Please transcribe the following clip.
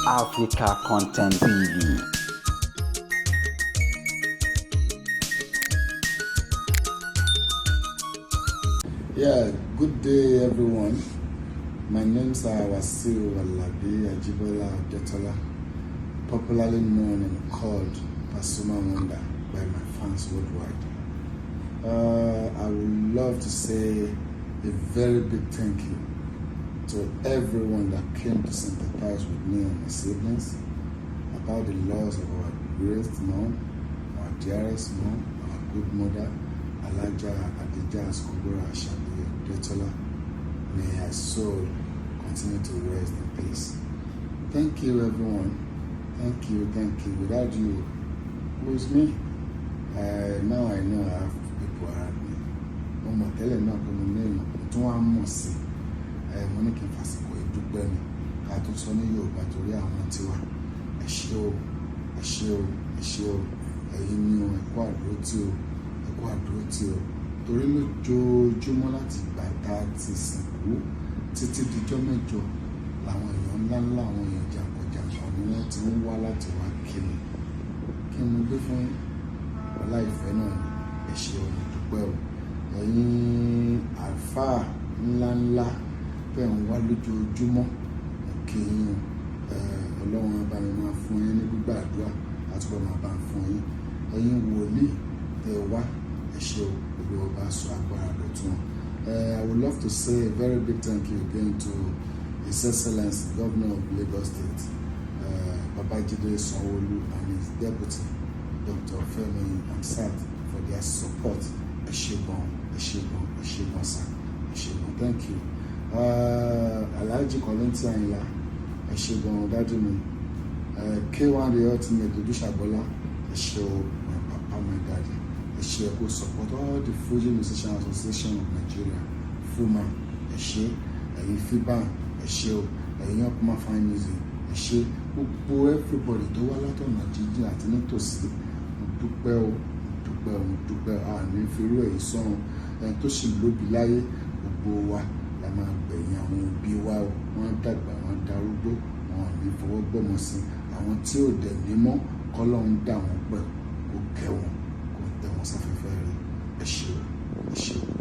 Africa Content TV. Yeah, good day everyone. My name's Sefiu Ayuba, popularly known and called Pasuma Wonder by my fans worldwide. I would love to say a very big thank you to everyone that came to sympathize with me and my siblings about the loss of our greatest mom, our dearest mom, our good mother, Alaja Adija Skubura Ashabi Detola. May her soul continue to rest in peace. Thank you everyone. Thank you. Without you, who is me? Now I know I have people around me. I'm not telling them my name. Mo ní kí n fàsìkò ìdúpẹ́ ni ká tó sọ ní Yorùbá torí àwọn tiwa ẹ ṣé o ẹ̀yin ni o ẹ kú àdúrótì o torí lójoojúmọ́ láti ìgbà tá a ti sìnkú títí dijọ́ mẹ́jọ làwọn èèyàn ńláńlá àwọn èèyàn jàǹkànjàǹkàn ni wọ́n ti ń wá láti wá kí n gbé fún ọlá ìfẹ́ náà ni ẹ ṣé o dúpẹ́ o ẹ̀yin àlùfáà ńláńlá bẹ́ẹ̀ ń wá lójoojúmọ́ kí Ọlọ́run bá mi máa fún yín ní gbígbà àdúrà àtúbọ̀ máa bá fún yín ẹ̀yin wòlíì tẹ́ wá ẹ ṣé o gbogbo ọba sọ agbára lọ́tún. I would love to say a very big thank you again to His Excellency Governor of Lagos State, Babajide Sanwo-Olu, and his deputy, Dr. Femi Amsat, for their support. Ẹ ṣé gan, sir. Ẹ ṣé gan, thank you. Alhaji Kollington Ayinla, ẹ ṣé gan dájú mi. K1 the ultimate Odúṣàgbọ́lá, ẹ ṣé o, my papa, my daddy. Ẹ ṣé ẹ kó support all the Fuji Musician Association of Nigeria, FUMA, ẹ ṣé, ẹ̀yin FIBAN, ẹ ṣé o, ẹ̀yin Okuma Fine Music, ẹ ṣé, gbogbo everybody tó wá látọ̀nà jíjìn àti nítòsí, mo dúpẹ́ àní firú èyí sọ́run, ẹni tó sì lóbi láyé, gbogbo wa la máa gbẹ̀yìn àwọn òbí wa o, wọ́n dàgbà, wọ́n darúgbó, wọn ní fọwọ́ gbọ́mọ sí, àwọn tí ò dẹ̀ ní mọ́ k'Ọlọ́run dà wọ́n pẹ́ kó kẹ́ wọn kó tẹ́ wọn sáfẹ́fẹ́ rẹ̀. Ẹ ṣé o.